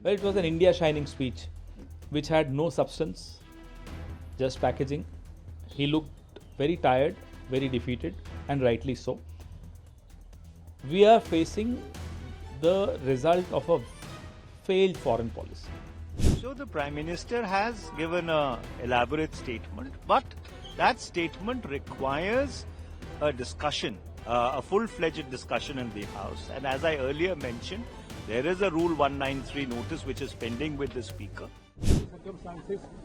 Well, it was an India Shining speech which had no substance, just packaging. He looked very tired, very defeated, and rightly so. We are facing the result of a failed foreign policy. So the Prime Minister has given an elaborate statement, but that statement requires a discussion, a full-fledged discussion in the House. And as I earlier mentioned, there is a Rule 193 notice which is pending with the Speaker.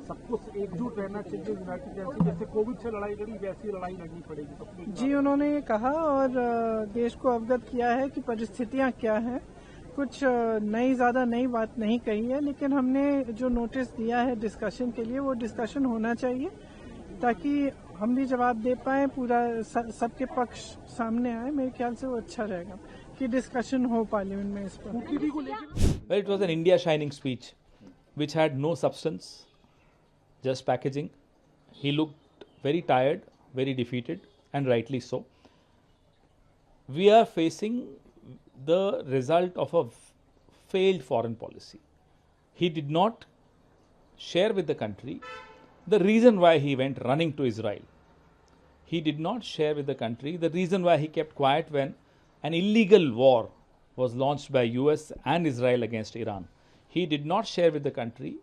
सबको एकजुट रहना चाहिए, United nation जैसे Covid से लड़ाई लड़ी वैसी लड़ाई लड़नी पड़ेगी। जी, उन्होंने ये कहा और देश को अवगत किया है कि परिस्थितियां क्या हैं। कुछ ज्यादा नई बात नहीं कही है, लेकिन हमने जो नोटिस दिया है डिस्कशन के लिए, वो डिस्कशन होना चाहिए ताकि हम भी जवाब दे पाए, पूरा सबके पक्ष सामने आए। मेरे ख्याल से वो अच्छा रहेगा कि डिस्कशन हो पार्लियामेंट में इस पर। Well, it was an India Shining speech which had no substance, just packaging. He looked very tired, very defeated, and rightly so. We are facing the result of a failed foreign policy. He did not share with the country the reason why he went running to Israel. He did not share with the country the reason why he kept quiet when an illegal war was launched by US and Israel against Iran. He did not share with the country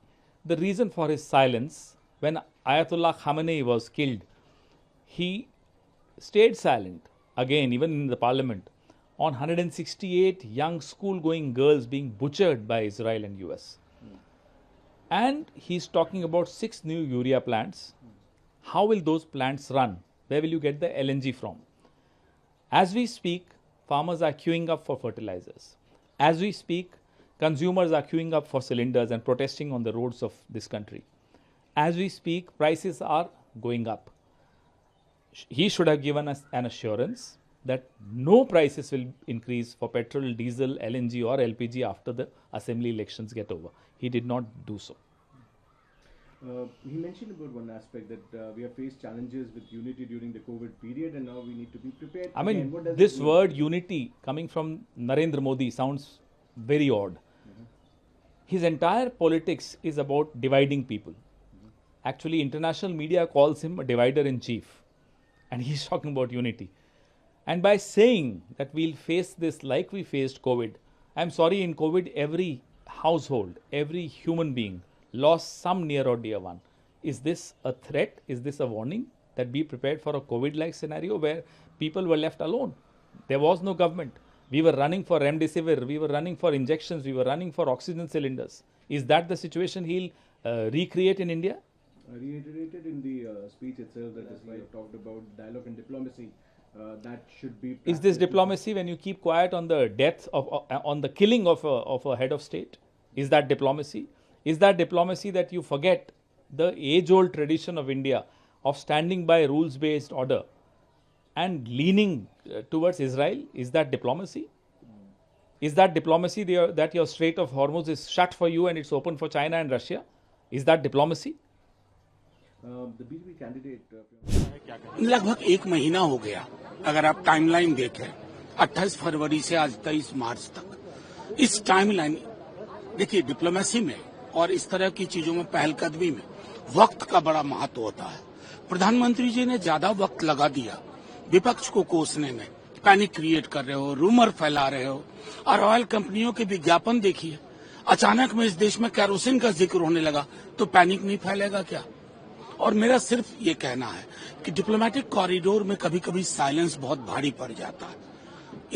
the reason for his silence when Ayatollah Khamenei was killed. He stayed silent, again, even in the parliament, on 168 young school-going girls being butchered by Israel and US. And he's talking about 6 new urea plants. How will those plants run? Where will you get the LNG from? As we speak, farmers are queuing up for fertilizers. As we speak, consumers are queuing up for cylinders and protesting on the roads of this country. As we speak, prices are going up. He should have given us an assurance that no prices will increase for petrol, diesel, LNG or LPG after the assembly elections get over. He did not do so. He mentioned about one aspect that we have faced challenges with unity during the COVID period and now we need to be prepared. I mean, this word unity coming from Narendra Modi sounds very odd. His entire politics is about dividing people. Actually, international media calls him a divider in chief. And he's talking about unity. And by saying that we'll face this like we faced COVID, I'm sorry, in COVID, every household, every human being lost some near or dear one. Is this a threat? Is this a warning that be prepared for a COVID-like scenario where people were left alone? There was no government. We were running for remdesivir, we were running for injections, we were running for oxygen cylinders. Is that the situation he'll recreate in India? Reiterated in the speech itself that we have talked about dialogue and diplomacy. That should be. Is this diplomacy when you keep quiet on the death of, on the killing of a head of state? Is that diplomacy? Is that diplomacy that you forget the age-old tradition of India of standing by rules-based order and leaning towards Israel? Is that diplomacy? Is that diplomacy that your Strait of Hormuz is shut for you and it's open for China and Russia? Is that diplomacy? The BJP candidate. लगभग 1 महीना हो गया अगर आप timeline देखें 28 फरवरी से आज 23 मार्च तक। इस टाइमलाइन देखिए, डिप्लोमेसी में और इस तरह की चीजों में पहलकदमी में वक्त का बड़ा महत्व होता है। प्रधानमंत्री जी ने ज्यादा वक्त लगा दिया विपक्ष को कोसने में, पैनिक क्रिएट कर रहे हो, रूमर फैला रहे हो, और ऑयल कंपनियों के विज्ञापन देखिए। अचानक में इस देश में केरोसिन का जिक्र होने लगा तो पैनिक नहीं फैलेगा क्या? और मेरा सिर्फ ये कहना है कि डिप्लोमेटिक कॉरिडोर में कभी कभी साइलेंस बहुत भारी पड़ जाता है।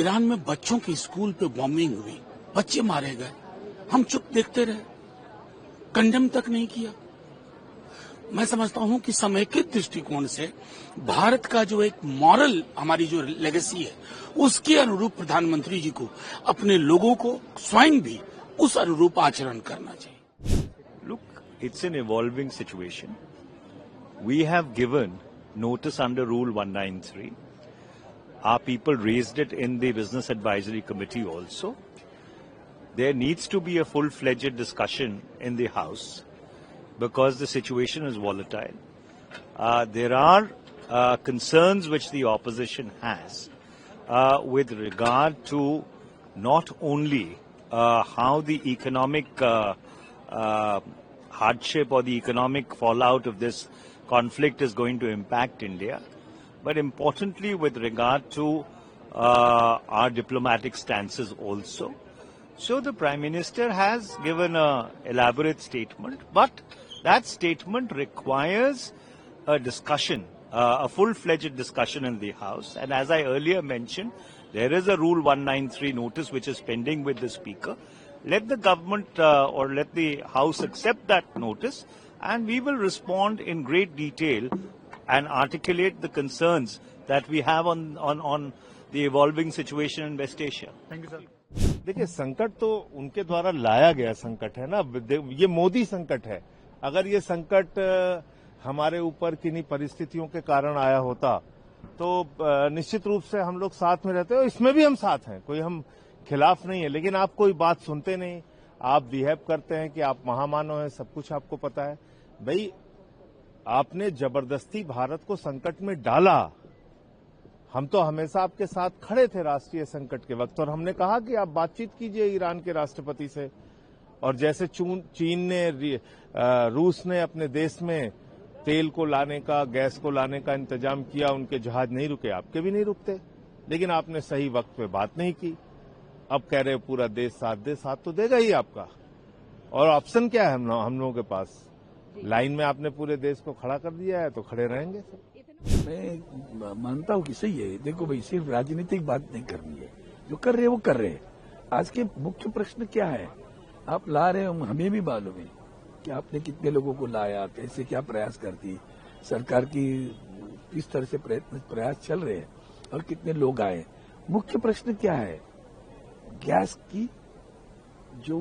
ईरान में बच्चों की स्कूल पे बॉम्बिंग हुई, बच्चे मारे गए, हम चुप देखते रहे, कंडेम तक नहीं किया। मैं समझता हूं कि समेकित दृष्टिकोण से भारत का जो एक मॉरल हमारी जो लेगेसी है, उसके अनुरूप प्रधानमंत्री जी को अपने लोगों को स्वयं भी उस अनुरूप आचरण करना चाहिए। Look, it's an evolving situation. We have given notice under Rule 193. Our people raised it in the Business Advisory Committee also. There needs to be a full-fledged discussion in the House because the situation is volatile. There are concerns which the opposition has with regard to not only how the economic hardship or the economic fallout of this conflict is going to impact India, but importantly with regard to our diplomatic stances also. So the Prime Minister has given an elaborate statement, but that statement requires a discussion, a full-fledged discussion in the House. And as I earlier mentioned, there is a Rule 193 notice which is pending with the Speaker. Let the government or let the House accept that notice, and we will respond in great detail and articulate the concerns that we have on the evolving situation in West Asia. Thank you, sir. देखिए, संकट तो उनके द्वारा लाया गया संकट है ना, ये मोदी संकट है। अगर ये संकट हमारे ऊपर किन्हीं परिस्थितियों के कारण आया होता तो निश्चित रूप से हम लोग साथ में रहते हैं, और इसमें भी हम साथ हैं, कोई हम खिलाफ नहीं है। लेकिन आप कोई बात सुनते नहीं, आप बिहेव करते हैं कि आप महामानव हैं, सब कुछ आपको पता है। भाई, आपने जबरदस्ती भारत को संकट में डाला। हम तो हमेशा आपके साथ खड़े थे राष्ट्रीय संकट के वक्त, और हमने कहा कि आप बातचीत कीजिए ईरान के राष्ट्रपति से। और जैसे चीन ने, रूस ने अपने देश में तेल को लाने का, गैस को लाने का इंतजाम किया, उनके जहाज नहीं रुके, आपके भी नहीं रुकते। लेकिन आपने सही वक्त पे बात नहीं की। अब कह रहे पूरा देश साथ दे, साथ तो देगा ही आपका। और ऑप्शन क्या है हम लोगों के पास? लाइन में आपने पूरे देश को खड़ा कर दिया है, तो खड़े रहेंगे। मैं मानता हूँ कि सही है। देखो भाई, सिर्फ राजनीतिक बात नहीं करनी है, जो कर रहे हैं वो कर रहे हैं। आज के मुख्य प्रश्न क्या है? आप ला रहे हो, हमें भी मालूम है कि आपने कितने लोगों को लाया, कैसे क्या प्रयास करती, सरकार की किस तरह से प्रयास चल रहे हैं और कितने लोग आए। मुख्य प्रश्न क्या है? गैस की जो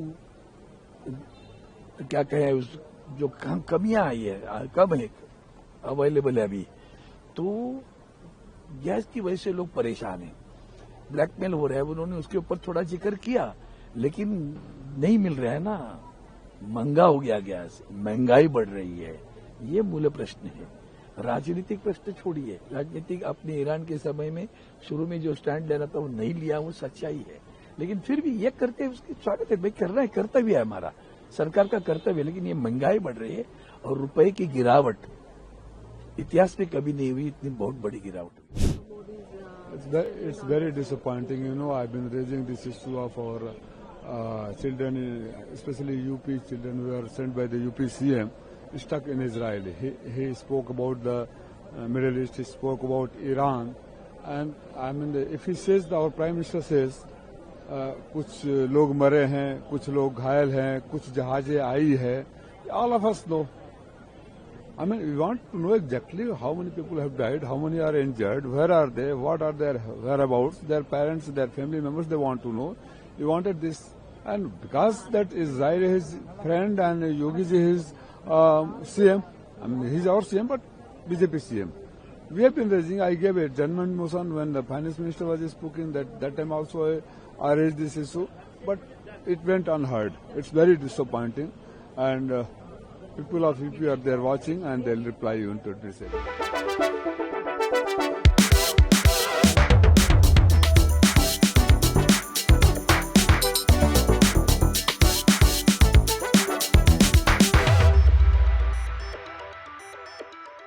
क्या कहें, जो कमियां आई है, कम है, अवेलेबल है अभी, तो गैस की वजह से लोग परेशान हैं, ब्लैकमेल हो रहा है। उन्होंने उसके ऊपर थोड़ा जिक्र किया, लेकिन नहीं मिल रहा है ना, महंगा हो गया गैस, महंगाई बढ़ रही है। ये मूल प्रश्न है। राजनीतिक प्रश्न छोड़िए, राजनीतिक अपने ईरान के समय में शुरू में जो स्टैंड लेना था वो नहीं लिया, वो सच्चाई है। लेकिन फिर भी ये करते उसकी स्वागत है, भाई करना है, कर्तव्य है हमारा, सरकार का कर्तव्य। लेकिन ये महंगाई बढ़ रही है और रुपए की गिरावट इतिहास में कभी नहीं हुई, इतनी बहुत बड़ी गिरावट। It's very disappointing. You know, I've been raising this issue of our children, especially UP children who are sent by the UP CM, stuck in Israel. He spoke about the Middle East, he spoke about Iran, and I mean, if he says, our Prime Minister says, कुछ लोग मरे हैं, कुछ लोग घायल हैं, कुछ जहाजें आई है, all of us know. I mean, we want to know exactly how many people have died, how many are injured, where are they, what are their whereabouts, their parents, their family members, they want to know. We wanted this. And because that Israel is his friend and Yogi ji is CM, I mean, he's our CM, but BJP CM. We have been raising, I gave a judgment motion when the finance minister was speaking, that time also I raised this issue, but it went unheard. It's very disappointing, and people of UP are there watching, and they'll reply you into this.